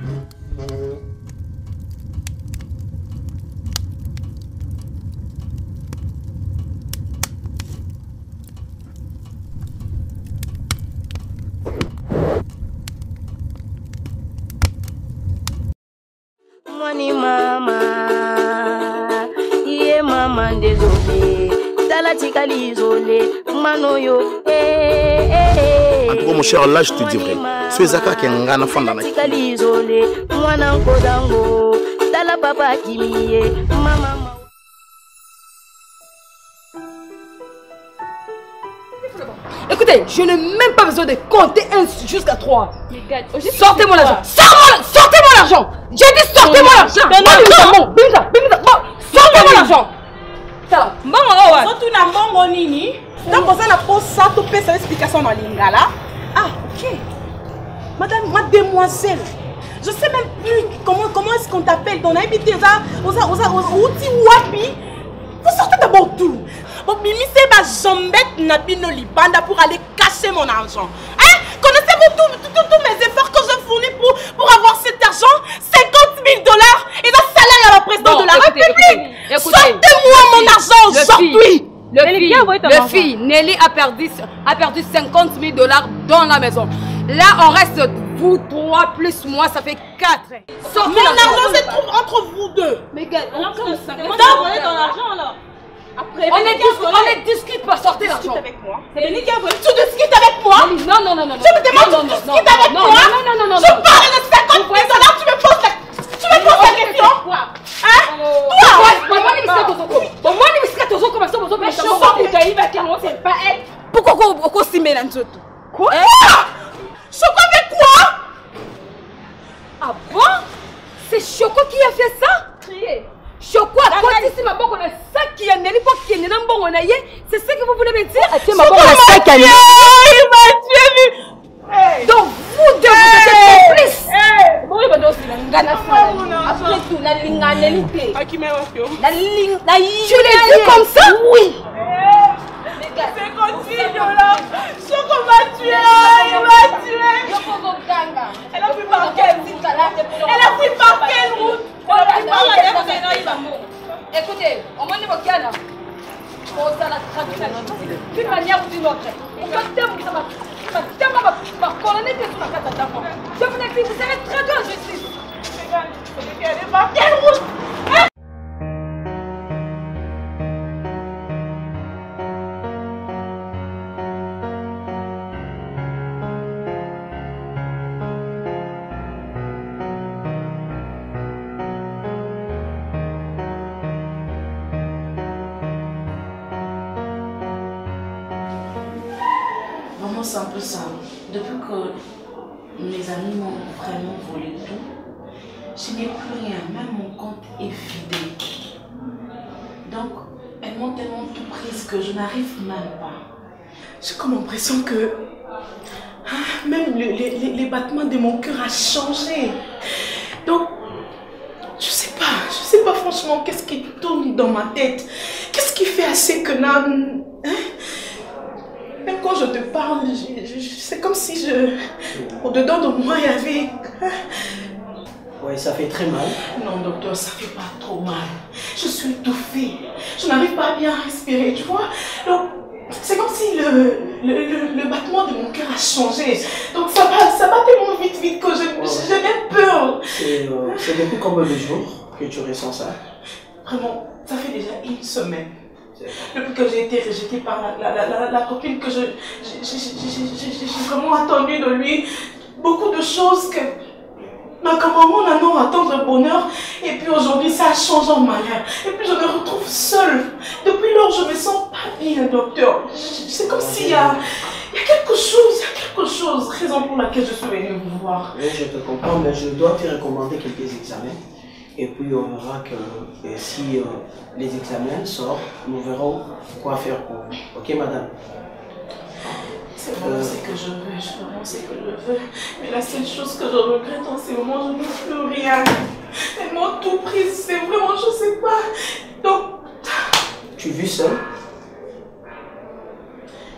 Money mama, yeah maman désolé, talatika l'isolé, manoyo, En tout cas mon cher, là je te dis vrai, c'est Zaka qui est un grand enfant dans la talatika l'isolé, mwana nkodango, tala papa kimiye, mama. Écoutez, je n'ai même pas besoin de compter jusqu'à 3. Sortez-moi l'argent. Sortez-moi l'argent. J'ai dit sortez-moi l'argent. Sortez-moi l'argent. Donc, on a posé ça, tout peut cette explication dans l'ingala. Ah, ok. Mademoiselle, je sais même plus comment est-ce qu'on t'appelle. Ton habité, vous sortez d'abord tout. Bon, Mimi, c'est ma jambette Nabino Libanda pour aller cacher mon argent. Hein? Connaissez-vous tous mes efforts que je fournis pour avoir cet argent? 50 000 $. Et le salaire à la présidente de la République. Sortez-moi mon argent aujourd'hui. Le fille, Nelly a perdu 50 000 $ dans la maison. Là, on reste vous 3 plus moi, ça fait 4. Mon argent se trouve entre vous deux. Mais gars, on l'argent alors. Après, on est discute pas sortir l'argent. avec moi. C'est Béni qui a voulu. Tu discutes avec moi? Non. Je me demande tu discutes avec moi? Non. Je parle de 50 000 $, tu me poses la question? Quoi? Hein? Pourquoi on s'y met là-dedans? Quoi? Choco avec quoi? Ah bon? C'est Choco qui a fait ça? Choco a côté si ma bonne sac qui a n'est pas qui n'est pas bon on a yé. C'est ce que vous voulez me dire? Il m'a tué. Donc vous deux vous êtes complices. Après tout, la lignalité. Tu l'as dit comme ça? Oui. C'est continue là. Choco m'a tué. Il m'a tué. Elle a pris par quelle route? Écoutez, on m'a dit que d'une manière ou d'une autre, je vous ai dit, vous savez très bien justice. Elle est par quelle route? C'est un peu ça. Depuis que mes amis m'ont vraiment volé tout, je n'ai plus rien. Même mon compte est vidé. Donc, elles m'ont tellement tout prise que je n'arrive même pas. J'ai comme l'impression que même les battements de mon cœur a changé. Donc, je sais pas franchement qu'est-ce qui tourne dans ma tête. Qu'est-ce qui fait assez que même quand je te parle, c'est comme si au-dedans de moi, il y avait... Oui, ça fait très mal. Non, docteur, ça fait pas trop mal. Je suis étouffée. Je n'arrive pas à bien respirer, tu vois. Donc, c'est comme si le battement de mon cœur a changé. Donc, ça va tellement vite que j'ai même peur. C'est depuis combien de jours que tu ressens ça? Vraiment, ça fait déjà une semaine. Depuis que j'ai été rejetée par la copine que j'ai vraiment attendu de lui, beaucoup de choses que ma maman n'a non attendre le bonheur, et puis aujourd'hui ça a changé en malheur, et puis je me retrouve seule. Depuis lors je me sens pas bien, docteur. C'est comme s'il y a quelque chose, raison pour laquelle je suis venue vous voir. Oui, je te comprends, mais je dois te recommander quelques examens. Et puis on verra que si les examens sortent, nous verrons quoi faire pour vous. Ok, madame? C'est vraiment ce que je veux, Mais la seule chose que je regrette en ce moment, je ne veux plus rien. Elles m'ont tout pris, c'est vraiment, je sais pas. Donc... Tu vis seule?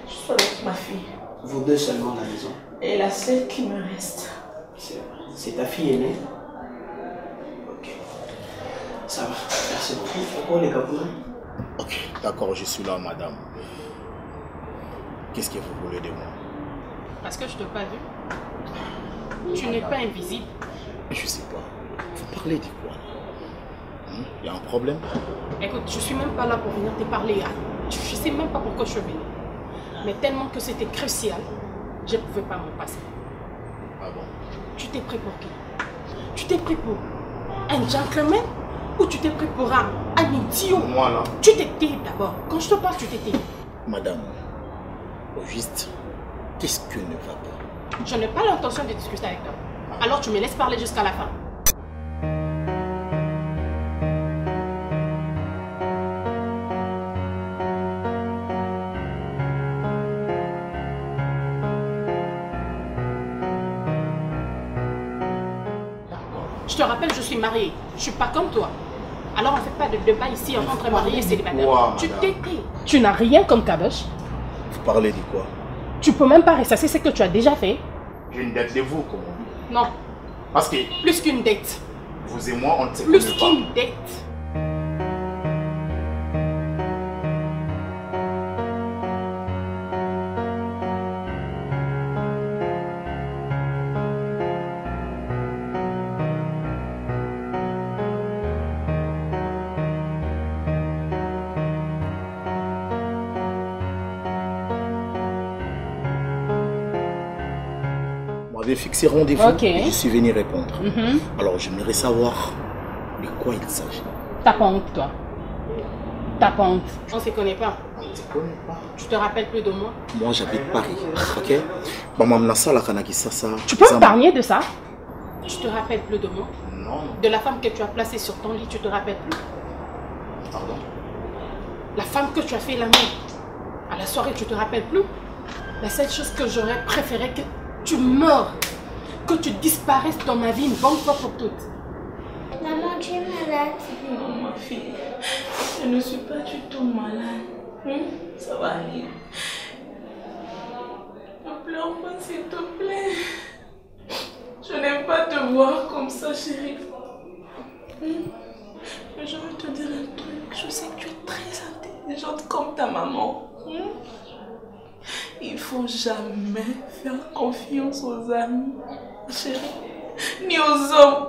Je suis avec ma fille. Vous deux seulement à la maison? Et la seule qui me reste. C'est vrai. C'est ta fille aînée. Ok. Ça va. Merci beaucoup. Pourquoi les Capoulins? Ok, d'accord, je suis là, madame. Qu'est-ce que vous voulez de moi? Parce que je t'ai pas vu. Tu n'es pas invisible. Je sais pas. Vous parlez de quoi? Il y a un problème? Écoute, je suis même pas là pour venir te parler. Je sais même pas pourquoi je suis venue. Mais tellement que c'était crucial, je ne pouvais pas m'en passer. Ah bon? Tu t'es pris pour qui? Tu t'es pris pour un gentleman ou tu t'es pris pour un idiot? Moi là. Tu t'étais d'abord. Quand je te parle, tu t'étais. Madame, au juste, qu'est-ce que ne va pas? Je n'ai pas l'intention de discuter avec toi. Alors tu me laisses parler jusqu'à la fin. Je te rappelle, je suis mariée. Je ne suis pas comme toi. Alors on ne fait pas de débat ici entre mariés et célibataires. Tu t'étais. Tu n'as rien comme caboche. Vous parlez de quoi? Tu peux même pas ressasser ce que tu as déjà fait. J'ai une dette de vous, comment? Non. Parce que Plus qu'une dette. vous et moi, on ne se Plus connaît pas. qu'une dette. On avait fixé rendez-vous Ok. et je suis venu répondre. Alors j'aimerais savoir de quoi il s'agit. T'as pas honte, toi. T'as pas honte. On se connaît pas. On ne se connaît pas. Tu te rappelles plus de moi? Moi j'habite Paris, ok? Maman Nassa la Kanaki Sasa. Tu peux me parler de ça? Tu te rappelles plus de moi? Non, De la femme que tu as placée sur ton lit, tu te rappelles plus? pardon. La femme que tu as fait l'amour. À la soirée, tu te rappelles plus? La seule chose que j'aurais préféré que tu meurs. Que tu disparaisses dans ma vie une bonne fois pour toutes. Maman, tu es malade. Non, ma fille, je ne suis pas du tout malade. Ça va aller. Ne pleure pas, s'il te plaît. Je n'aime pas te voir comme ça, chérie. Mais je veux te dire un truc. Je sais que tu es très intelligente comme ta maman. Il ne faut jamais faire confiance aux amis, chérie, ni aux hommes.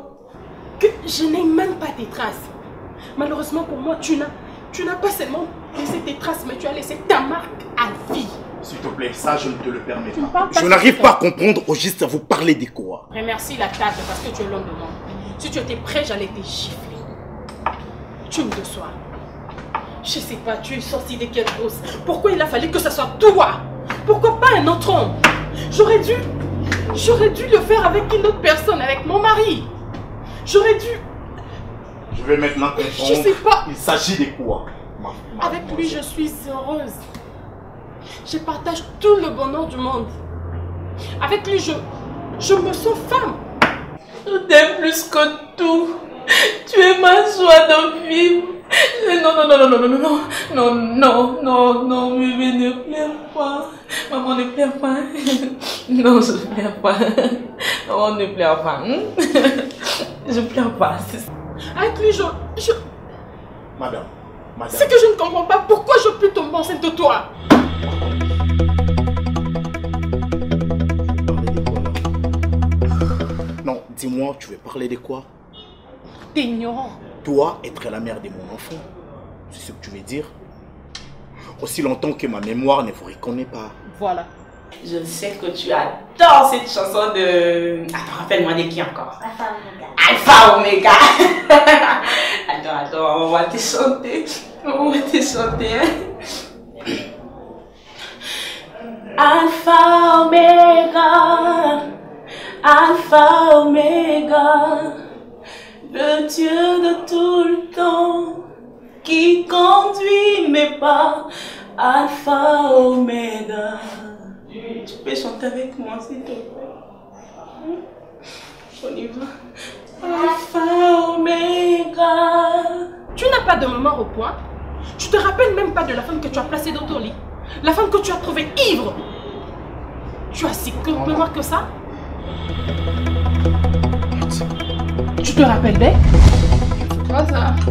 Que je n'ai même pas tes traces. Malheureusement pour moi, tu n'as pas seulement laissé tes traces, mais tu as laissé ta marque à vie. S'il te plaît, ça je ne te le permets Tu me pas. parles pas Je n'arrive comme pas ça. à comprendre au juste à vous parler de quoi. Remercie la table parce que tu es l'homme de moi. Si tu étais prêt, j'allais te gifler. Tu me déçois. Je sais pas, tu es sorti de quelle chose. Pourquoi il a fallu que ce soit toi? Pourquoi pas un autre homme? J'aurais dû le faire avec une autre personne, avec mon mari. J'aurais dû... Je vais maintenant comprendre. Je sais pas. Il s'agit de quoi? Avec lui, je suis heureuse. Je partage tout le bonheur du monde. Avec lui, je me sens femme. Je t'aime plus que tout. Tu es ma joie de vivre. Non, bébé, ne pleure pas. Maman, ne pleure pas. Non, je ne pleure pas. Maman, ne pleure pas. Je ne pleure pas. Avec lui, Madame. c'est que je ne comprends pas pourquoi je peux tomber enceinte de toi. Non, dis-moi, tu veux parler de quoi? T'es ignorant. Toi, être la mère de mon enfant. C'est ce que tu veux dire? Aussi longtemps que ma mémoire ne vous reconnaît pas. Voilà. Je sais que tu adores cette chanson de... Attends, rappelle-moi de qui encore? Alpha Omega. Attends, on va te chanter. On va te chanter, hein. Alpha Omega. Alpha Omega. Le Dieu de tout le temps qui conduit mes pas. Alpha Omega. Tu peux chanter avec moi s'il te plaît? On y va. Alpha Omega. Tu n'as pas de mémoire au point. Tu te rappelles même pas de la femme que tu as placée dans ton lit. La femme que tu as trouvée ivre. Tu as si peu de mémoire que ça? te rappelles bien?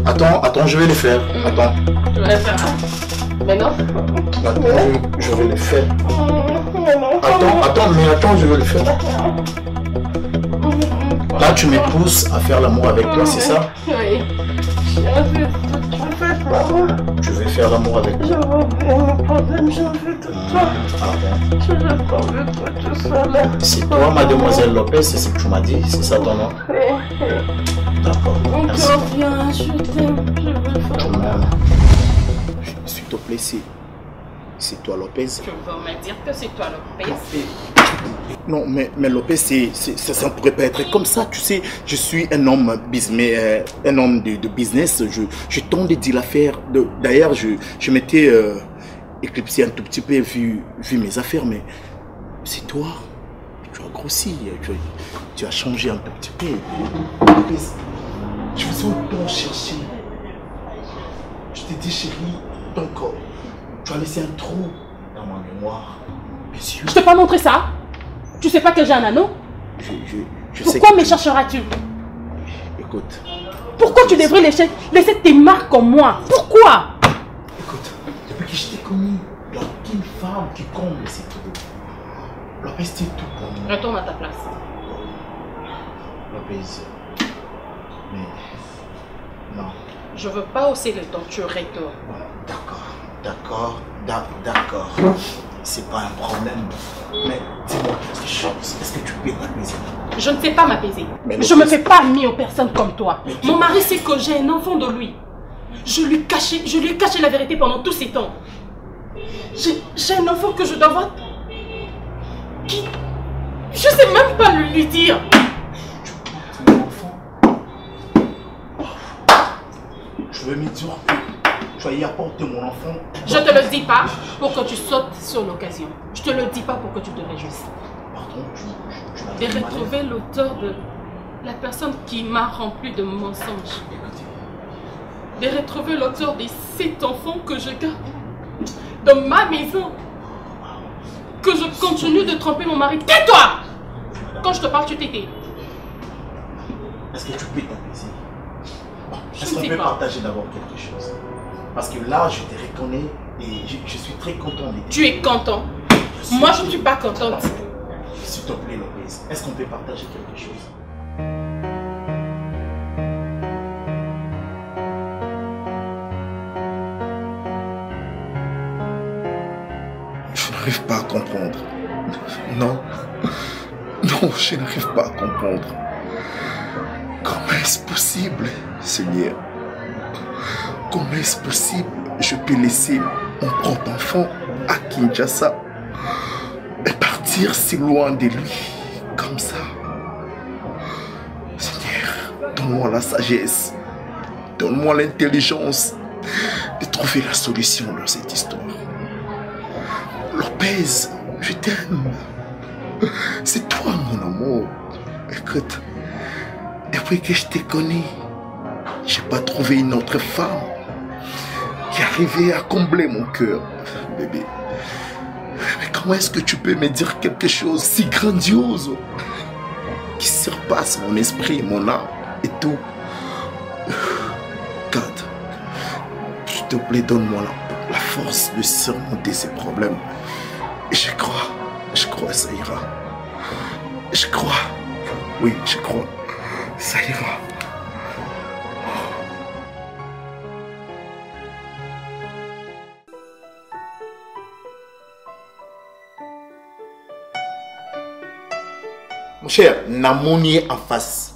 Attends, je vais le faire. Attends. Tu vas le faire. Maintenant? Attends, je vais le faire. Attends, je vais le faire. Là, tu me pousses à faire l'amour avec toi, c'est ça? Oui. Je vais faire l'amour avec toi. C'est toi, mademoiselle Lopez, c'est ce que tu m'as dit, c'est ça ton nom? D'accord. Merci. Viens, je t'aime, je veux faire. S'il te plaît, c'est toi Lopez. Tu veux me dire que c'est toi Lopez? Non, mais Lopez, ça ne pourrait pas être comme ça. Tu sais, je suis un homme de business. Je tente de dire l'affaire. D'ailleurs, je m'étais éclipsé un tout petit peu vu mes affaires, mais c'est toi. Tu as grossi, tu as changé un tout petit peu. Lopez, je faisais autant chercher. Je t'ai dit, chérie, ton corps. Tu as laissé un trou dans ma mémoire. Monsieur. Je t'ai pas montré ça? Tu sais pas que j'ai un anneau? Je sais. Pourquoi me chercheras-tu? Écoute. Pourquoi tu devrais laisser tes marques en moi? Pourquoi? Écoute, depuis que je t'ai connu, il n'y a aucune femme qui comble ces trous. Lopez, c'est tout pour moi. Retourne à ta place. Lopez. Mais. Non. Je veux pas hausser le ton, tu retournes. D'accord. C'est pas un problème. Mais dis-moi quelque chose. Est-ce que tu peux t'apaiser? Je ne sais pas m'apaiser. Je me fais pas amie aux personnes comme toi. Mon mari sait que j'ai un enfant de lui. Je lui ai caché la vérité pendant tous ces temps. J'ai un enfant que je dois voir. Qui? Je sais même pas lui dire. Tu es mon enfant. Je veux me dire que tu as y apporté mon enfant. Je te le dis pas pour que tu sautes sur l'occasion. Je te le dis pas pour que tu te réjouisses. Pardon, De retrouver l'auteur de la personne qui m'a rempli de mensonges. De retrouver l'auteur de cet enfant que je garde dans ma maison. Que je continue de tromper mon mari. Tais-toi! Quand je te parle, tu t'étais. Est-ce que tu peux t'apaiser? Je Est-ce ne qu'on sais peut pas. partager d'abord quelque chose? Parce que là, je te reconnais et je suis très content de Tu es content. Moi, je ne suis pas contente. S'il te plaît, Lopez, est-ce qu'on peut partager quelque chose? Je n'arrive pas à comprendre. Non, je n'arrive pas à comprendre. Comment est-ce possible, Seigneur? Comment est-ce possible je peux laisser mon propre enfant à Kinshasa et partir si loin de lui, comme ça? Seigneur, donne-moi la sagesse, donne-moi l'intelligence de trouver la solution dans cette histoire. Lopez, je t'aime. C'est toi mon amour. Écoute, depuis que je t'ai connu, j'ai pas trouvé une autre femme qui arrivait à combler mon cœur, bébé. Mais comment est-ce que tu peux me dire quelque chose si grandiose qui surpasse mon esprit, mon âme et tout? God, s'il te plaît, donne-moi la force de surmonter ces problèmes. Et je crois, ça ira. Je crois, oui, je crois, ça ira. Mon cher, Namonier en face.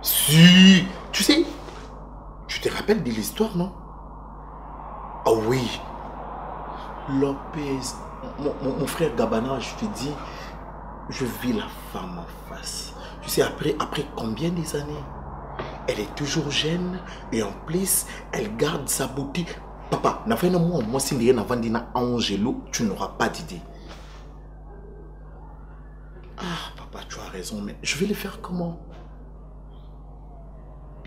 Si, tu sais, tu te rappelles de l'histoire, non? Ah oui. Lopez, mon frère Gabana, je te dis, je vis la femme en face. Tu sais, après combien des années? Elle est toujours jeune et en plus, elle garde sa beauté. Papa, moi, si tu n'as Angelo, tu n'auras pas d'idée. Ah, papa, tu as raison, mais je vais le faire comment?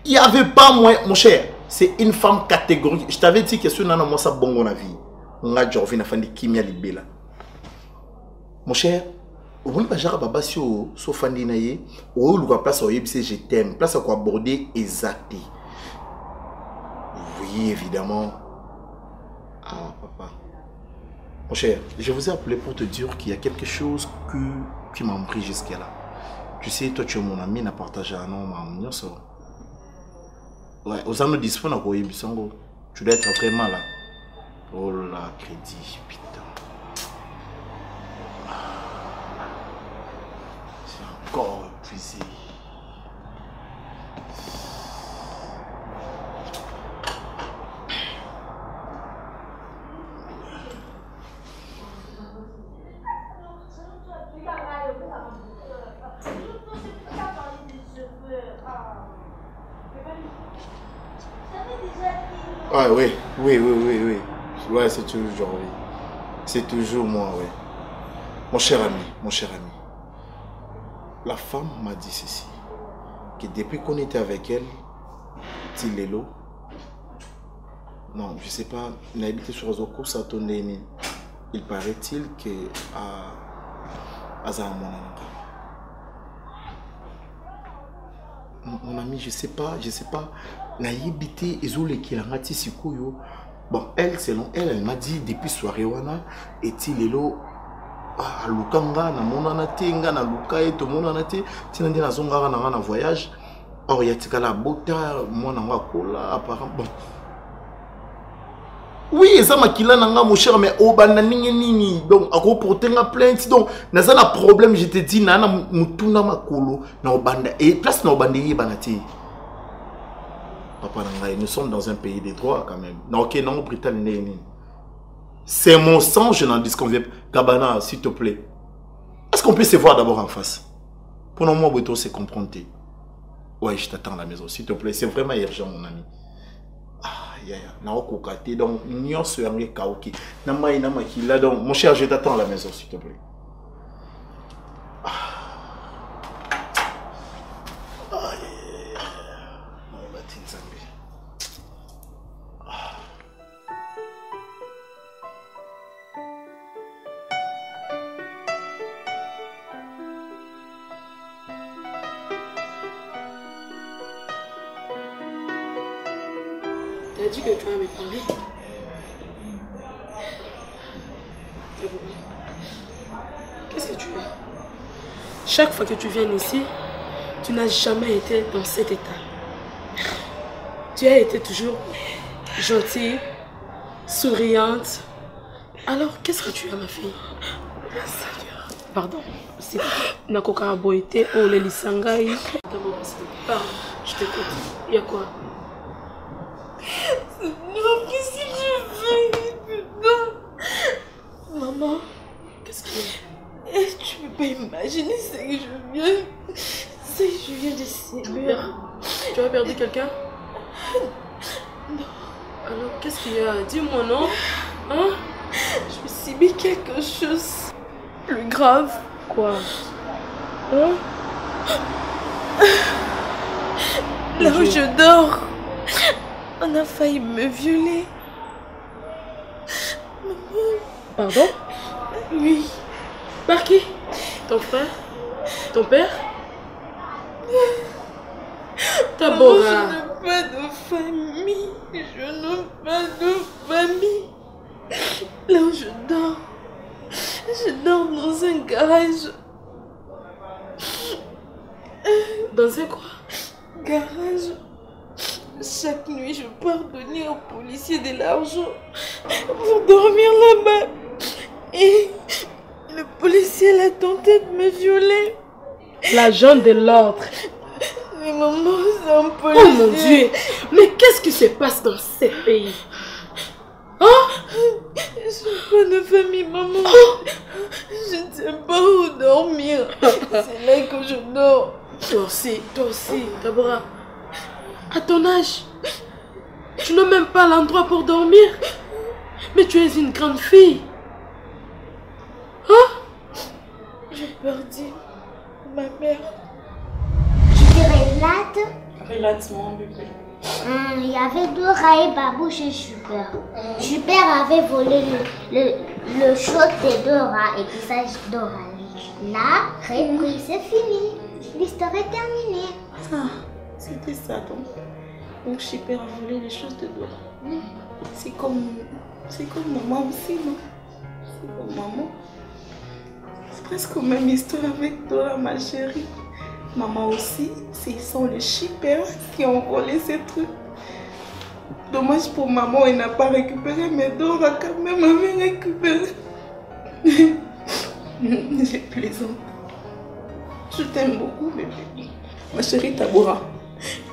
Il n'y avait pas moyen, mon cher. C'est une femme catégorique. Je t'avais dit que ce n'est pas ça bon dans la vie. Mon cher, on va pas baba sur fandi na ye o luka place o yebise je t'aime place à quoi aborder exact. Oui, évidemment. Ah, papa. Mon cher, je vous ai appelé pour te dire qu'il y a quelque chose qui m'a pris jusqu'à là. Tu sais, toi, tu es mon ami, n'a partagé un nom, ma ça. Ouais, aux amis disponibles, tu dois être vraiment là. Oh là, crédit, putain. C'est encore épuisé. Ah oui. Ouais, c'est toujours, oui. C'est toujours moi, oui. Mon cher ami. La femme m'a dit ceci. Que depuis qu'on était avec elle, Tilelo, non, je sais pas, il a habité sur Zoko, ça tourne. Il paraît-il que à mon ami, je sais pas, n'a habité Ezole qui a raté Sikoyo. Bon, elle, selon elle m'a dit depuis soirée wana et Tilelo à Lukanga na monana tenga na Lukae to monana te tinandi na zonga na voyage. Or il y a tikala bota moi na kola apparemment bon. Oui, ça m'a killa nanga mon cher mais obana nini donc à reporter la plainte donc na un problème je te dis na mutuna makolo na obanda et place na obanda banati. Papa nanga nous sommes dans un pays des droits quand même. Non OK non Britannique. C'est mon sang, je n'en disconviens pas. Gabana, s'il te plaît. Est-ce qu'on peut se voir d'abord en face? Pour moi, Boito, c'est comprendre. Ouais, je t'attends à la maison, s'il te plaît. C'est vraiment urgent, mon ami. Ah, donc, mon cher, je t'attends à la maison, s'il te plaît. Tu as dit que tu vas me parler. Qu'est-ce que tu veux? Chaque fois que tu viens ici, tu n'as jamais été dans cet état. Tu as été toujours gentille, souriante. Alors, qu'est-ce que tu as, ma fille? Pardon. C'est Nakoka Boité ou les Lisangai. Pardon, je t'écoute. Il y a quoi? Non, qu'est-ce que je fais? Non. Maman, qu'est-ce qu'il y a? Tu peux pas imaginer ce que je viens de subir. Tu as perdu quelqu'un? Non. Alors, qu'est-ce qu'il y a? Dis-moi, non? Hein? Je me subis quelque chose plus grave. Quoi? Hein? Là où je dors, on a failli me violer. Maman. Pardon? Oui. Par qui? Ton frère? Ton père? Tabora. Je n'ai pas de famille. Je n'ai pas de famille. Là où je dors dans un garage. Dans un quoi? Garage. Chaque nuit, je pars donner aux policiers de l'argent pour dormir là-bas. Et le policier a tenté de me violer. L'agent de l'ordre. Mais maman, c'est un policier. Oh mon Dieu! Mais qu'est-ce qui se passe dans ce pays? Hein? Je n'ai pas de famille, maman. Je ne sais pas où dormir. C'est là que je dors. Toi aussi, Tabora. À ton âge, tu n'as même pas l'endroit pour dormir. Mais tu es une grande fille. Hein? J'ai perdu ma mère. Tu Relate mon bébé. Il y avait Dora et Babouche et Super. Super avait volé le shot de Dora et puis ça Dora lui. La reprise, c'est fini. L'histoire est terminée. Ah, c'était ça donc. Donc Chipper a volé les choses de Dora. C'est comme maman aussi, non? C'est comme maman. C'est presque la même histoire avec Dora, ma chérie. Maman aussi, ce sont les Chipper qui ont volé ces trucs. Dommage pour maman, elle n'a pas récupéré, mais Dora quand même avait récupéré. Je plaisante. Je t'aime beaucoup, bébé. Ma chérie Tabora,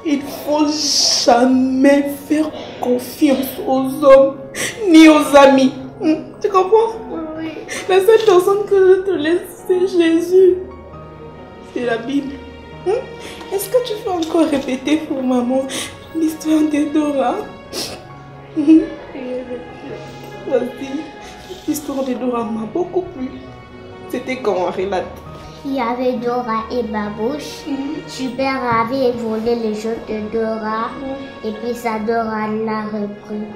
il ne faut jamais faire confiance aux hommes ni aux amis. Tu comprends? Oui. La seule personne que je te laisse, c'est Jésus. C'est la Bible. Est-ce que tu peux encore répéter pour maman l'histoire de Dora? Vas-y. L'histoire de Dora m'a beaucoup plu. C'était quand, relate? Il y avait Dora et Babouche. Super avait volé les jeux de Dora. Et puis ça, Dora l'a repris.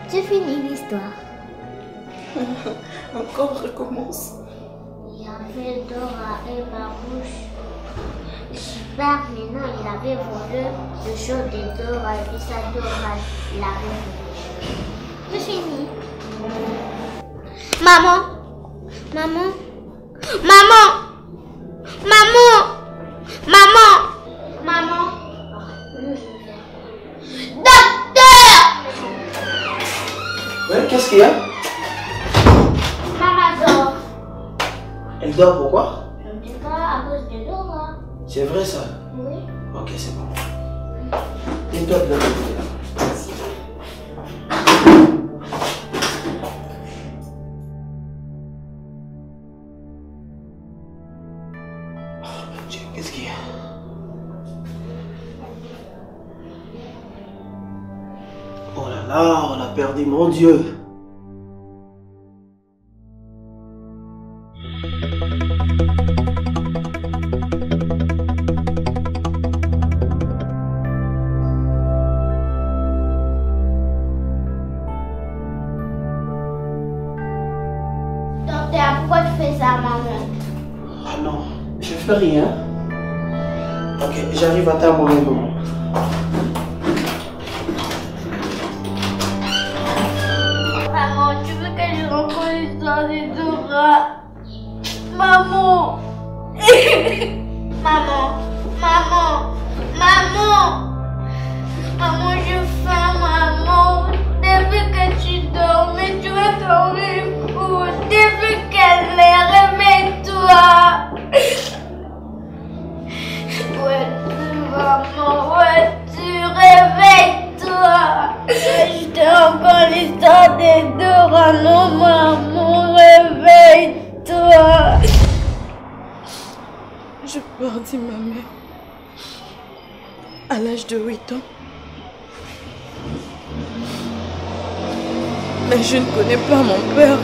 C'est fini l'histoire. Encore, recommence. Il y avait Dora et Babouche. Super, maintenant il avait volé le jeu de Dora. Et puis ça, Dora l'a repris. C'est fini. Maman. Maman. Maman. Maman. Maman. Maman. Docteur. Ouais, qu'est-ce qu'il y a? Maman dort. Elle dort pourquoi? Je ne sais pas, à cause de Dora. C'est vrai ça? Oui. Ok, c'est bon. Et toi, de l'autre côté là. Qu'est-ce qu'il y a? Oh là là, on a perdu, mon Dieu. Docteur, pourquoi tu fais ça, maman? Ah non, je fais rien. Ok, j'arrive à terme, maman. Maman, tu veux que je rencontre l'histoire de Dora? Maman. Maman. Maman. Maman. Maman, je faim, maman. Depuis que tu dormais, tu vas dormir où? Depuis quelle heure? Réveille-toi. Où es-tu, maman? Où es-tu? Réveille-toi. Je te raconte l'histoire de Dora. Non, maman, réveille-toi. Je perdis ma mère à l'âge de 8 ans. Mais je ne connais pas mon père.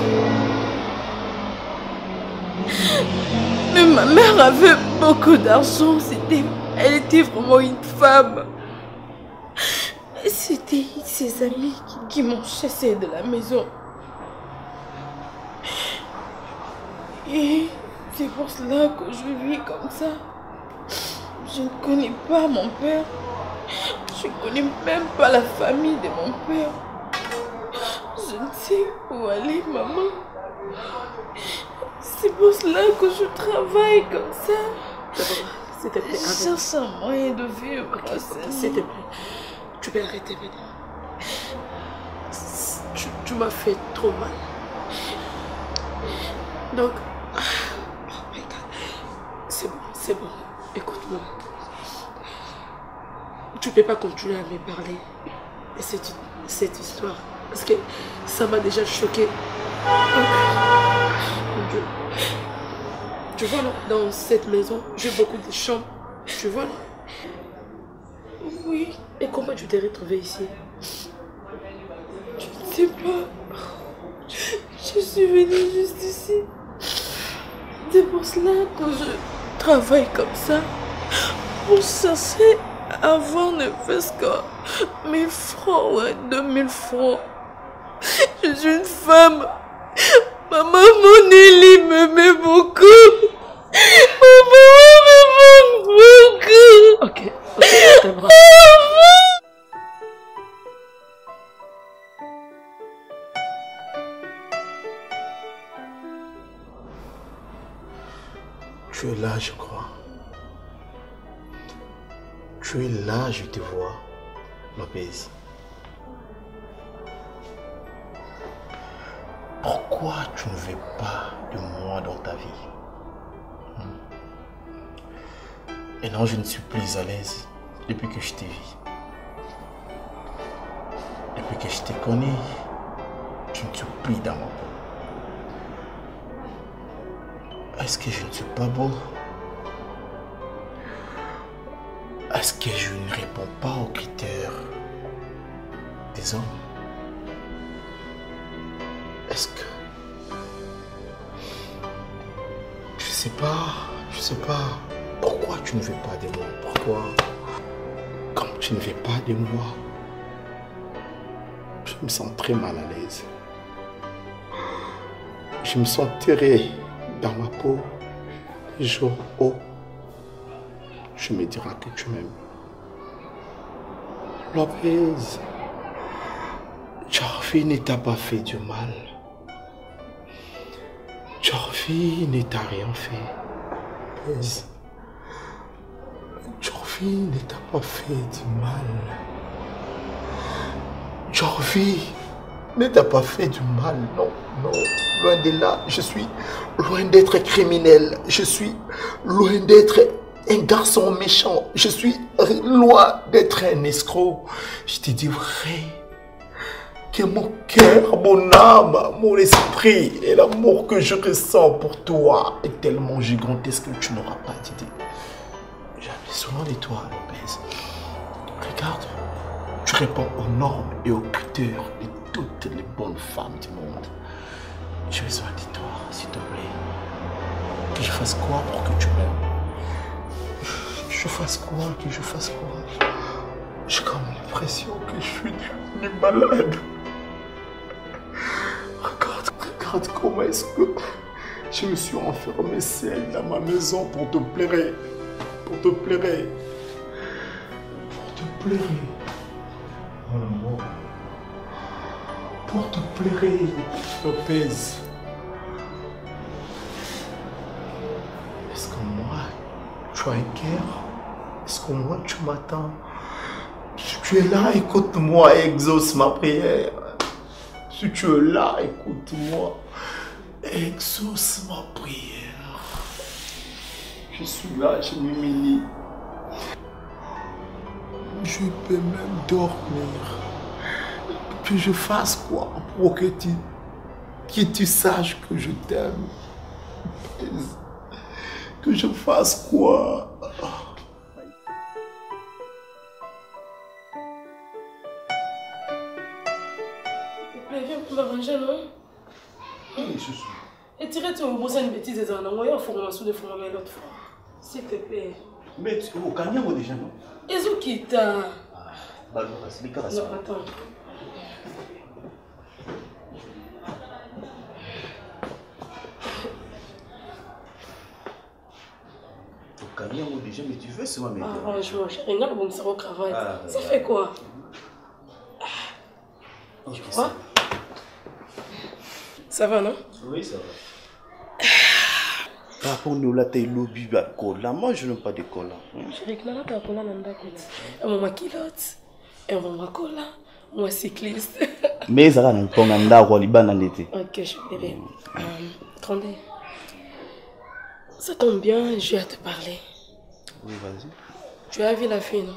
Mais ma mère avait beaucoup d'argent. Elle était vraiment une femme. C'était ses amis qui m'ont chassée de la maison. Et c'est pour cela que je vis comme ça. Je ne connais pas mon père. Je ne connais même pas la famille de mon père. Je ne sais où aller, maman. C'est pour cela que je travaille comme ça. S'il te plaît, Je cherche un moyen de vivre. Ok, s'il te plaît. Tu peux arrêter maintenant. Tu m'as fait trop mal. Donc, c'est bon. Écoute-moi. Tu peux pas continuer à me parler de cette histoire. Parce que ça m'a déjà choqué. Mon Dieu. Tu vois là, dans cette maison, j'ai beaucoup de chambres. Tu vois là? Oui. Et comment tu t'es retrouvée ici? Je ne sais pas. Je suis venue juste ici. C'est pour cela que je travaille comme ça. Pour chercher à avoir ne fût-ce que 1000 francs ou 2000 francs. Je suis une femme Maman, mon Nelly m'aimait beaucoup. Maman m'aimait beaucoup. Ok, je t'embrasse. Tu es là, je crois. Tu es là, je te vois, Lopez. Pourquoi tu ne veux pas de moi dans ta vie? Et non, je ne suis plus à l'aise depuis que je t'ai vu. Depuis que je te connais, je ne suis plus dans ma peau. Est-ce que je ne suis pas beau? Est-ce que je ne réponds pas aux critères des hommes? Est-ce que... Je sais pas. Pourquoi tu ne veux pas de moi? Pourquoi? Quand tu ne veux pas de moi, je me sens très mal à l'aise. Je me sens terré dans ma peau. Jour haut, je me dirai que tu m'aimes. Lopez, Jarvi ne t'a pas fait du mal. Jarvi ne t'a rien fait. Lopez, Jarvi ne t'a pas fait du mal. Jarvi ne t'a pas fait du mal, non, non. Loin de là, je suis loin d'être criminel. Je suis loin d'être un garçon méchant. Je suis loin d'être un escroc. Je te dis vrai que mon cœur, mon âme, mon esprit et l'amour que je ressens pour toi est tellement gigantesque que tu n'auras pas d'idée. J'ai besoin de toi, Lopez. Regarde, tu réponds aux normes et aux critères de toutes les bonnes femmes du monde. J'ai besoin de toi, s'il te plaît. Que je fasse quoi pour que tu m'aimes? Que je fasse quoi? J'ai comme l'impression que je suis devenu malade. Regarde comment est-ce que je me suis enfermé seul dans ma maison pour te plaire. Pour te plaire. Mon amour. Pour te plaire, Lopez. Est-ce que moi, tu as un cœur? Est-ce que moi, tu m'attends? Si tu es là, écoute-moi et exauce ma prière. Si tu es là, écoute-moi. Exauce ma prière. Je suis là, je m'humilie. Je peux même dormir. Que je fasse quoi pour que tu saches que je t'aime? Que je fasse quoi? Mais viens pour m'arranger, non? Oui, je suis. Et tirer ton beau, c'est une bêtise, et on a envoyé un fourreau sous de fourreau l'autre fois. S'il te plaît. Mais tu es au Kanyamo déjà, non? Ezukita. Bah, c'est les cas. Non, attends. Au Kanyamo déjà, mais tu veux ce moment? Ah, franchement, chérie, non, bon, ça va au travail. Ça fait quoi? Tu vois? Ça va, non? Oui, ça va. Par contre, nous là, t'es lobby à cola. Moi, je n'aime pas de cola. Chérie, là, t'as cola, nanda cola. Moi, kilote. Et moi, cola. Moi, cycliste. Mais ça va, non, ton anda, quoi, liban, en été. Ok, je suis bébé. Attendez. Ça tombe bien, je vais te parler. Oui, vas-y. Tu as vu la fille, non?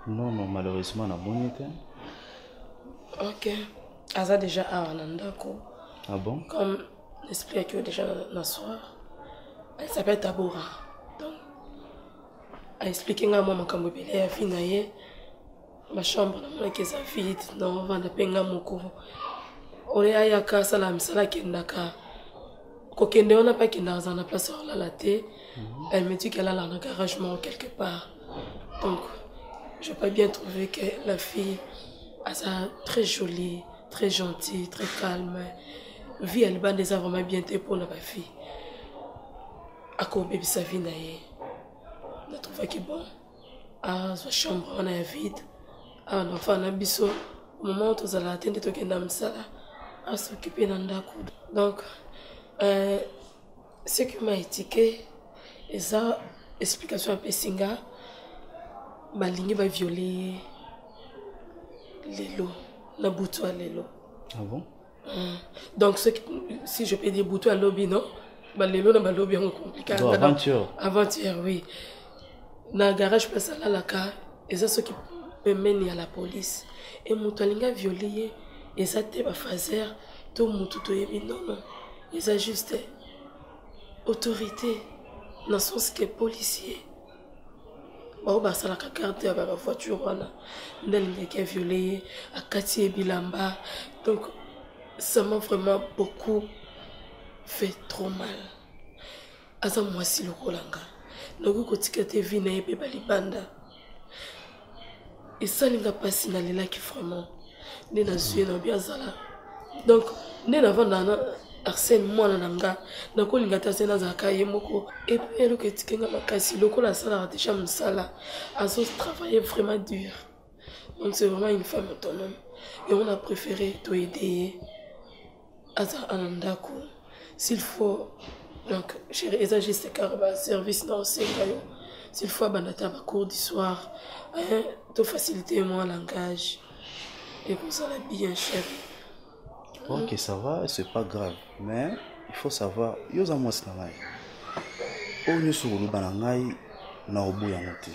Non, non, malheureusement, on a bon été. Ok. Aza déjà à Anandako. Ah bon? Comme l'explique déjà la soir. Elle s'appelle Tabora. Donc, elle explique à moi que je suis venu ma chambre, je suis vide, je suis venu on est à casa la misala kendaka. Kokende on n'a pas qui dans la place sur la thé. Elle me dit qu'elle a un garagement quelque part. Donc, je peux bien trouver que la fille est très jolie, très gentille, très calme. vie à l'Iban déjà vraiment bien pour la fille. À quoi bébé sa vie naïe. On a trouvé que bon. Ah, sa chambre on a vide. Ah, l'enfant a biso. Au moment où tu as atteindre ton kendam sala, à s'occuper d'un coup. Donc, ce qui m'a étiqué, et ça, explication à Pessinga, ma ligne va violer les lots, la boutou à l'élo. Ah bon? Donc, si je peux dire boutou à lobby, non? Les lots, dans le lobby, c'est compliqué. Aventure. Aventure, oui. Dans le garage, je passe là, et ça, ce qui me mène à la police. Et mon tolinga violé, et ça, t'es ma fazer, tout mon tout, non, non. Et ça, juste autorité, dans le sens que policier. Bon, bah, ça la carte à la voiture, on a qui est violé, à Kati et Bilamba. Donc, ça m'a vraiment beaucoup fait trop mal. Asa moi si le kolanga. Donc, quand tu es venu et balibanda. Et ça, il n'a pas signalé là qui vraiment. Né dans ce bien zala. Donc, né dans le Arsène moi nanga na ko lingata sena za kayemoko et puis le que tikenga makasi loko la sala déjà msala aso travailler vraiment dur. Donc c'est vraiment une femme autonome et on a préféré te aider à anandako s'il faut. Donc chérie ça juste carba service dans sengayo s'il faut bandata ba cours du soir hein te faciliter mon langage et comme ça la bien chérie. Ok, ça va, c'est pas grave. Mais il faut savoir, yo za moi snamai. O ñu suru banangai na obu ya moté.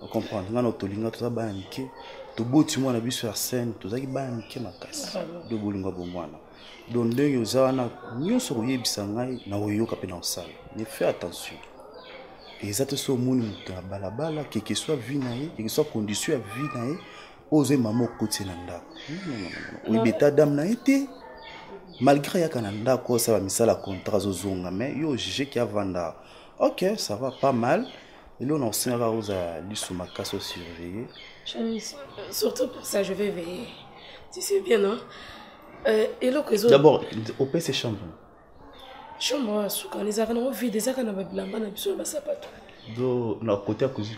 On comprend, nga no tolinga to ba nike, to boti moi na biso ya scène, to zaki ba nike makasi. Do bolinga bo mwana. Donc ndenge yo za na ñu suru yebisa ngai na oyoka pe na osala. Ne fais attention. Et ça te so moni mutu na balabala, quel que soit vie na ye, quel que soit condition ya vie na ye, oze mama okoti na ndako. Non. Oui, beta dame na été. Malgré Yakananda, quoi, ça va misala contrat zozonga, mais yo jugé qu'il y a vanda. Ok, ça va pas mal. Et là, on a aussi ma casse surveillée. Surtout pour ça, je vais veiller. Tu sais bien, non? Et là, d'abord, au pays, c'est chambre. Chambre, quand les arènes vides, des arènes avec la main, sur ma sapato. Donc, on a côté à cuisine.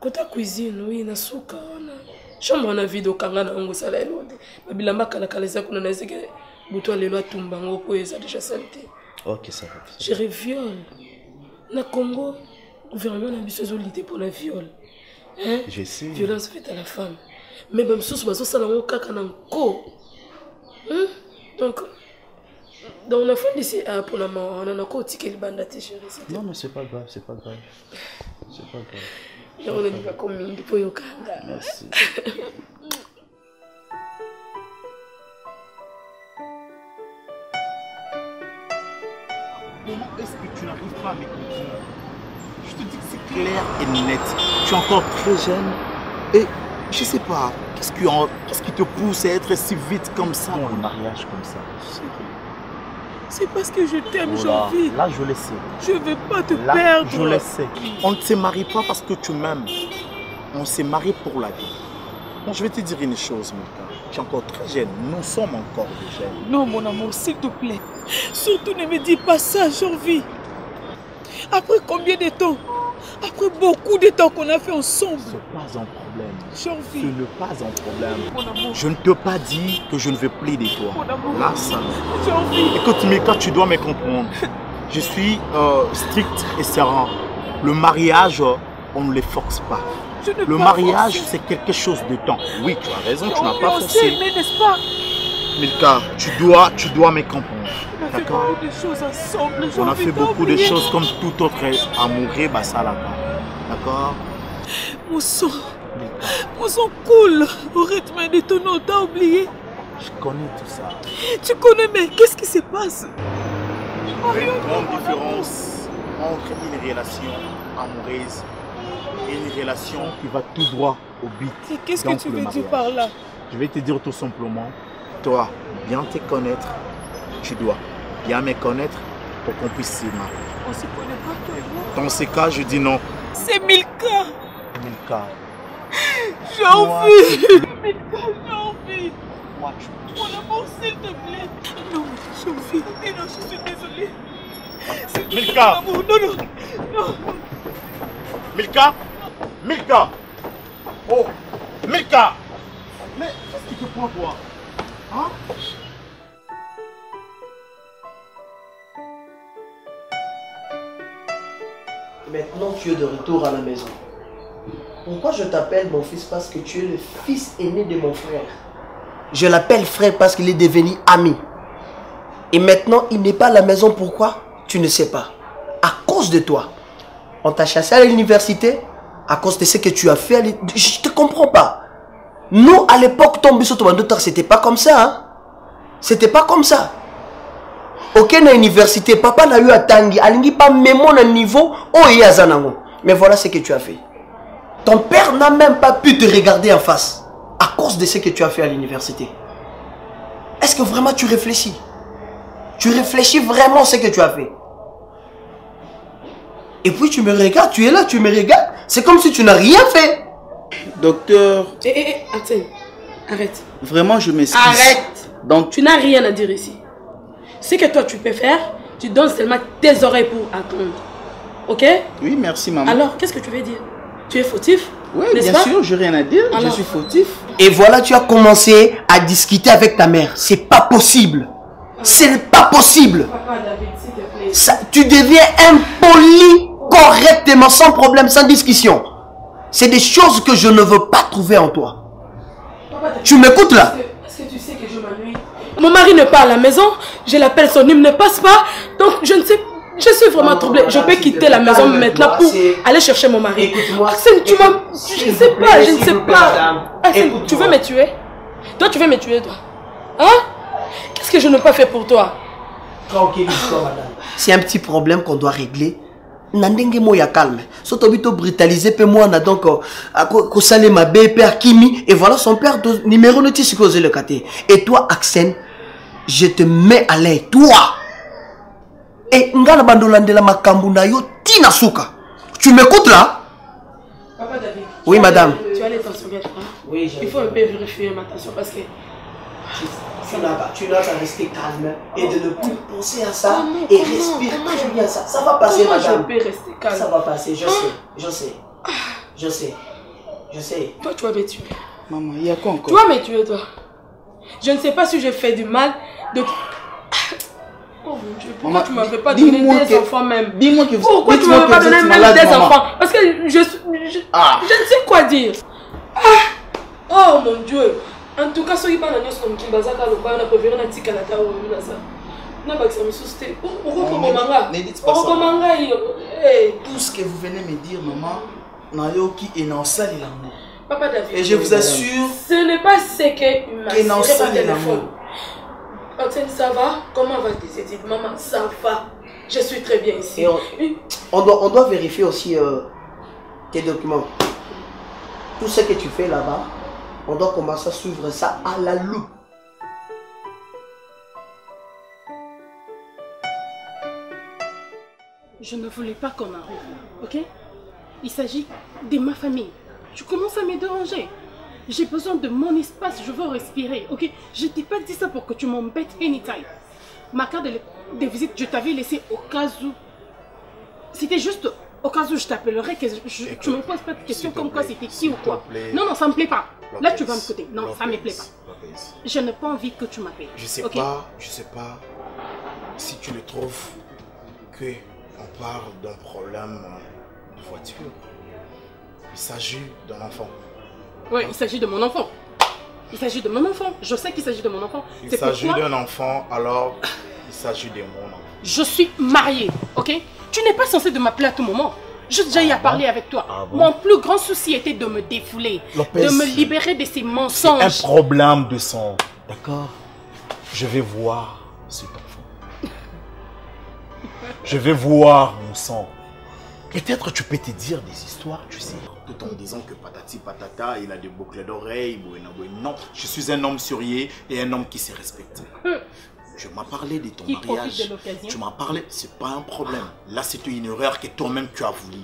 Côté à cuisine, oui, na souka. Chambre, on a vide au kangana, on a la elode. Ma bilamba, kala qu'on a zégué. Boutoua les lois tombent pour ça déjà santé. Ok, ça va. Je viol. Na Congo, le gouvernement a besoin de lutter pour la viol. Hein? Je sais. Violence faite à la femme. Mais même si on ça la kaka na ko. Donc on a fait ici pour la mort, on a encore ticket le banda chérie. Non, mais c'est pas grave, c'est pas grave. C'est pas grave. Et on est pas comme une pour yokanda. Merci. Comment est-ce que tu n'arrives pas à m'écouter? Je te dis que c'est clair et net. Tu es encore très jeune et je sais pas, qu'est-ce qui te pousse à être si vite comme ça? Dans le mariage comme ça. C'est parce que je t'aime, Oh Jean-Philippe. là, je le sais. Je ne veux pas te Là, perdre. je le sais. On ne se marie pas parce que tu m'aimes. On s'est marié pour la vie. Bon, je vais te dire une chose, Mika. Tu es encore très jeune. Nous sommes encore des jeunes. Non, mon amour, s'il te plaît. Surtout ne me dis pas ça, Jean-Philippe. Après combien de temps? Après beaucoup de temps qu'on a fait ensemble. Ce n'est pas un problème. Ce Jean-Philippe. n'est pas un problème. Mon amour. Je ne t'ai pas dit que je ne veux plus de toi. Mon amour. Là, ça. Jean-Philippe. Écoute, Mika, tu dois me comprendre. Je suis strict et serein. Le mariage, on ne le force pas. Le mariage, c'est quelque chose de temps. Oui, tu as raison, tu n'as pas forcé. Mais n'est-ce pas? Milka, tu dois me comprendre. On a fait beaucoup de choses ensemble. On a fait beaucoup de choses comme tout autre amoureux, d'accord? Mon sang coule au rythme de ton nom, t'as oublié? Je connais tout ça. Tu connais, mais qu'est-ce qui se passe? Il y a une grande différence entre une relation amoureuse et une relation qui va tout droit au but. Et qu'est-ce que Donc, tu le veux mariage. dire par là? Je vais te dire tout simplement, toi, bien te connaître, tu dois bien me connaître pour qu'on puisse se marier. On se connaît pas, toi et moi. Dans ces cas, je dis non. C'est Milka. Milka. J'ai envie. Milka, j'ai envie. Pourquoi tu me touches? Mon amour, s'il te plaît. Non, je suis désolée. Milka! Non, non. Milka! Milka! Oh! Milka! Mais qu'est-ce qui te prend, toi? Hein? Maintenant, tu es de retour à la maison. Pourquoi je t'appelle mon fils? Parce que tu es le fils aîné de mon frère. Je l'appelle frère parce qu'il est devenu ami. Et maintenant, il n'est pas à la maison. Pourquoi? Tu ne sais pas. À cause de toi. On t'a chassé à l'université à cause de ce que tu as fait. Je ne te comprends pas. Nous, à l'époque, c'était pas comme ça. Hein? C'était pas comme ça. Aucune université, papa n'a eu à Tangi. Alingi pas même mon niveau. Oh, il y a Zanango. Mais voilà ce que tu as fait. Ton père n'a même pas pu te regarder en face à cause de ce que tu as fait à l'université. Est-ce que vraiment tu réfléchis? Tu réfléchis vraiment ce que tu as fait? Et puis tu me regardes, tu es là, tu me regardes. C'est comme si tu n'as rien fait. Docteur... Attends, arrête. Vraiment, je m'excuse. Arrête. Donc, Tu n'as rien à dire ici. Ce que toi tu peux faire, tu donnes seulement tes oreilles pour attendre. Ok? oui, merci maman. Alors, qu'est-ce que tu veux dire? Tu es fautif? Oui, n'est-ce bien pas? sûr, je n'ai rien à dire. Je Alors. suis fautif. Et voilà, tu as commencé à discuter avec ta mère. C'est pas possible. Ce n'est pas possible. Papa David, s'il te plaît. Ça, tu deviens impoli correctement, sans problème, sans discussion. C'est des choses que je ne veux pas trouver en toi. Papa David, Tu m'écoutes là? est-ce que tu sais que je m'ennuie? Mon mari n'est pas à la maison, je l'appelle, son hymne ne passe pas, donc je ne sais, je suis vraiment troublée. Je peux quitter la maison maintenant pour aller chercher mon mari. Écoute-moi. Arsène, tu m'as... Je ne sais pas, je ne sais pas. Arsène, tu veux me tuer? Toi, tu veux me tuer, toi? Hein? Qu'est-ce que je n'ai pas fait pour toi? Tranquille-toi, madame. C'est un petit problème qu'on doit régler. Nandenge moya calme. Surtout bito brutalisé pe moi na donc ko salé ma bébé à Kimi et voilà son père numéro ne tisse cause le caté. Et toi Axen, je te mets à l'aise toi. Et ngana bandolandela makambu na yo tina suka. Tu m'écoutes là? Papa David. Oui, madame. Tu as les tensions, je crois. Oui, Il faut un peu vérifier ma tension parce que... Tu n'as qu'à rester calme et de ne plus penser à ça et respire très bien ça. Ça va passer, Comment madame. je peux rester calme? Ça va passer, je sais. Toi, tu vas me tuer. Maman, il y a quoi encore? Tu vas me tuer, toi. Je ne sais pas si j'ai fait du mal. Oh mon Dieu, pourquoi tu ne m'avais pas donné des enfants même? Dis-moi que Pourquoi tu ne m'avais pas donné même des enfants? Parce que je ne sais quoi dire. Oh mon Dieu. En tout cas, soyez pas dans notre comme Kimbazaka, le bain, on a préféré un petit canata ou une ça. On a pas que ça me soustait. Pourquoi manga? Ne dites pas ça. Manga, Tout ce que vous venez me dire, maman, Nayoki et Nansal et l'amour. Papa David. Et je vous assure, Ce n'est pas ce que m'a que Nansal et l'amour. Oxen, ça va? Comment va tes études? Maman, ça va. Je suis très bien ici. Et on doit vérifier aussi tes documents. Tout ce que tu fais là-bas, on doit commencer à suivre ça à la loupe. Je ne voulais pas qu'on arrive là, ok? Il s'agit de ma famille. Tu commences à me déranger. J'ai besoin de mon espace, je veux respirer, ok? Je t'ai pas dit ça pour que tu m'embêtes anytime. Ma carte de visite, je t'avais laissé au cas où. C'était juste au cas où je t'appellerais, que tu me poses pas de questions comme quoi c'était qui ou quoi. Non, ça me plaît pas. Là, tu vas me côté. Non, ça me plaît pas. Je n'ai pas envie que tu m'appelles. Je sais pas si tu le trouves que on parle d'un problème de voiture. Il s'agit d'un enfant. Oui, il s'agit de mon enfant. Il s'agit de mon enfant. Je sais qu'il s'agit de mon enfant. Il s'agit d'un enfant, alors il s'agit de mon enfant. Je suis mariée, ok? Tu n'es pas censé de m'appeler à tout moment. J'ai déjà eu à parler avec toi. Mon plus grand souci était de me défouler, de me libérer de ces mensonges. Un problème de sang, d'accord? Je vais voir cet enfant. Je vais voir mon sang. Peut-être tu peux te dire des histoires, tu sais, tout en disant que patati patata, il a des boucles d'oreilles. Non, je suis un homme sérieux et un homme qui se respecte. Tu m'as parlé de ton mariage. Tu m'as parlé, c'est pas un problème. Là, c'est une erreur que toi-même tu as voulu.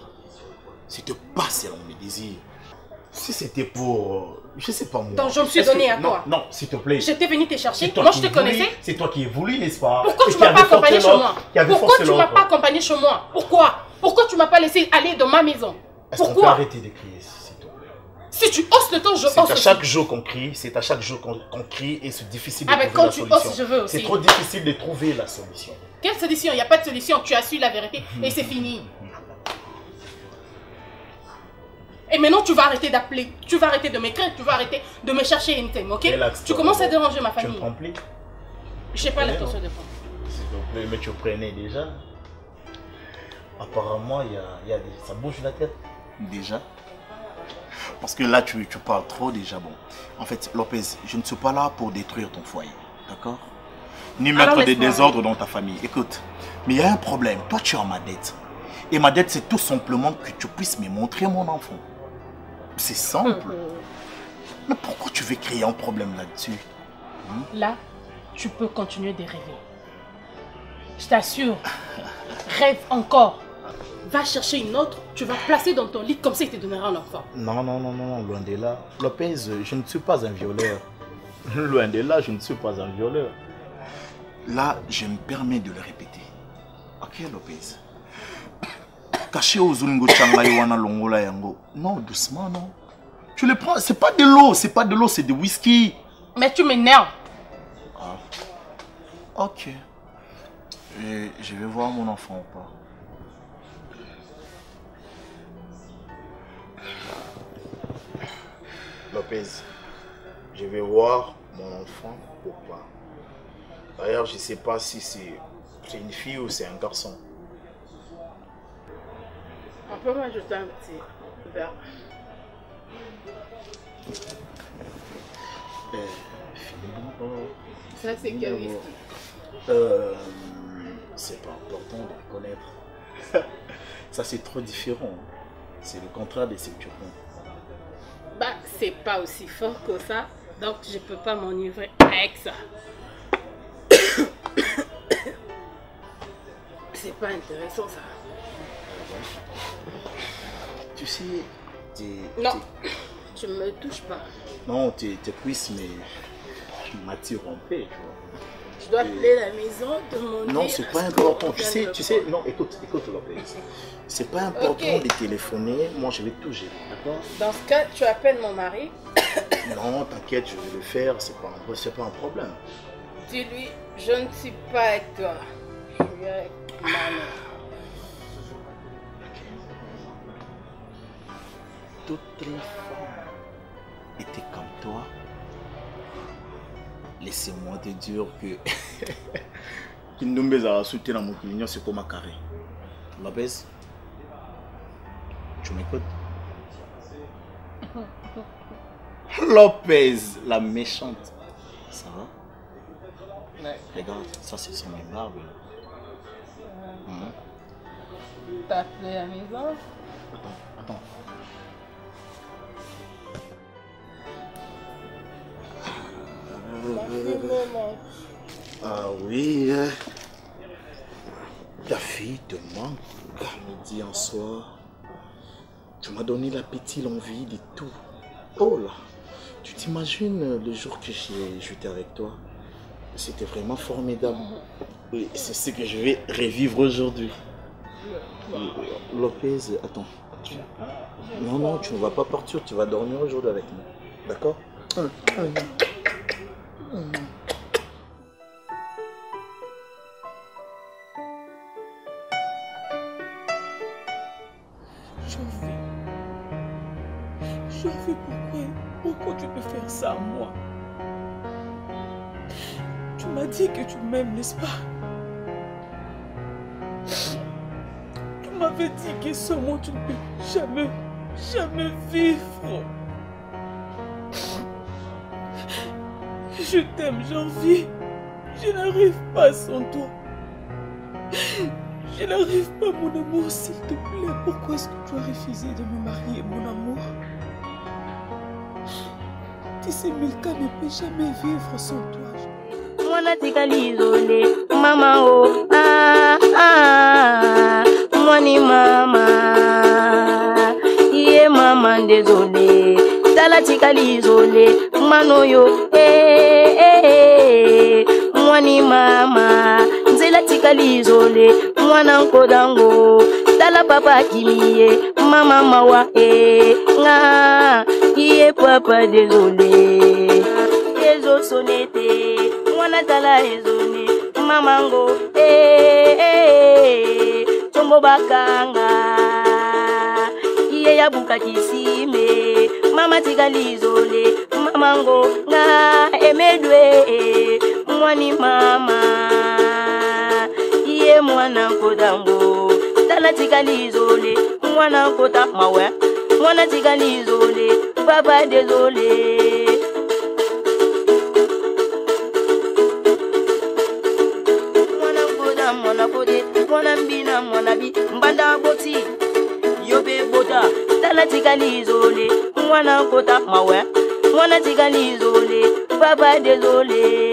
C'était pas selon mes désirs. Si c'était pour... Je sais pas moi. Donc je me suis donné à toi. Non, s'il te plaît. J'étais venu te chercher. Moi je te connaissais. C'est toi qui es voulu, n'est-ce pas? Pourquoi tu m'as pas accompagné chez moi? Pourquoi tu m'as pas accompagné chez moi? Pourquoi tu m'as pas laissé aller dans ma maison? Pourquoi? Est-ce qu'on peut arrêter de crier, s'il te plaît? Si tu hausses le ton, je hausse. C'est à chaque jour qu'on crie, c'est à chaque jour qu'on crie et c'est difficile de trouver la solution. Quand tu hausses, je veux aussi. C'est trop difficile de trouver la solution. Quelle solution? Il n'y a pas de solution. Tu as su la vérité et c'est fini. Et maintenant, tu vas arrêter d'appeler, tu vas arrêter de m'écrire, tu vas arrêter de me chercher anytime, ok? Tu commences à déranger ma famille. Tu me remplis? Je n'ai pas l'intention de prendre. S'il te plaît, mais tu prenais déjà. Apparemment, ça bouge la tête. Déjà? Parce que là, tu parles trop déjà. Bon, en fait, Lopez, je ne suis pas là pour détruire ton foyer, d'accord? Ni mettre des désordres dans ta famille. Écoute, mais il y a un problème. Toi, tu as ma dette. Et ma dette, c'est tout simplement que tu puisses me montrer mon enfant. C'est simple. Mais pourquoi tu veux créer un problème là-dessus? Là, tu peux continuer de rêver. Je t'assure. Rêve encore. Va chercher une autre, tu vas placer dans ton lit comme ça il te donnera un enfant. Non, loin de là. Lopez, je ne suis pas un violeur. Loin de là, je ne suis pas un violeur. Là, je me permets de le répéter. Ok, Lopez. Caché aux Zulungo Changaïwana Longola Yango. Non, doucement, non. Tu le prends, c'est pas de l'eau, c'est du whisky. Mais tu m'énerves. Ah. Ok. Et je vais voir mon enfant ou pas. Lopez, je vais voir mon enfant ou pas. D'ailleurs, je ne sais pas si c'est une fille ou c'est un garçon. On peut m'ajouter un petit verre. Ça, c'est quel whisky? C'est pas important de le connaître. Ça, c'est trop différent. C'est le contraire de ce que tu prends. Bah, c'est pas aussi fort que ça. Donc, je peux pas m'enivrer avec ça. C'est pas intéressant, ça. Tu sais, non, tu me touches pas. Non, tes cuisses m'attirent un peu, tu vois. Je dois appeler la maison, demander... Non, c'est pas important. Tu sais, non, écoute, Lopez. C'est pas important de téléphoner. Moi, je vais tout gérer, d'accord? Dans ce cas, tu appelles mon mari. Non, t'inquiète, je vais le faire. C'est pas un problème. Dis-lui, je ne suis pas avec toi. Je suis avec ma mère. Toutes les femmes étaient comme toi. Laissez-moi te dire que Kindombé a soutenu mon mignon, c'est comme un carré. Lopez, tu m'écoutes? Lopez, la méchante. Ça va? Ouais. Regarde, ça c'est son barbe. T'as appelé la maison? Attends. Ah oui, ta fille te manque midi en soir. Tu m'as donné l'appétit, l'envie de tout. Oh là, tu t'imagines le jour que j'étais avec toi? C'était vraiment formidable. Oui, c'est ce que je vais revivre aujourd'hui. Lopez, attends. Non, tu ne vas pas partir, tu vas dormir aujourd'hui avec nous. D'accord? J'en fais pourquoi tu peux faire ça à moi? Tu m'as dit que tu m'aimes, n'est-ce pas? Tu m'avais dit que sans moi tu ne peux jamais vivre. Je t'aime, j'en vis. Je n'arrive pas sans toi. Je n'arrive pas, mon amour, s'il te plaît. Pourquoi est-ce que tu as refusé de me marier, mon amour? Tu sais, Milka ne peut jamais vivre sans toi. Mwana tikali isolé, mama oh, mwani mama, yeah. iye maman désolé tala tikali isolé manoyo mwani mama nzela tikali isolé mwana nkodango tala papa kimiye mama mawa nga iye papa désolé ezo sonete mwana tala ezone mamango chombo bakanga iye yabuka kisime mama tikali izole mamango nga emedwe mwani mama iye mwana nkodango tala tikali izole mwana nkota mawe mwana tikali izole papa désolé mwana kode mwana mbina mwana bi mbanda boti yobe bota tala tikali izole mwana nkota mawe mwana tikali izole papa désolé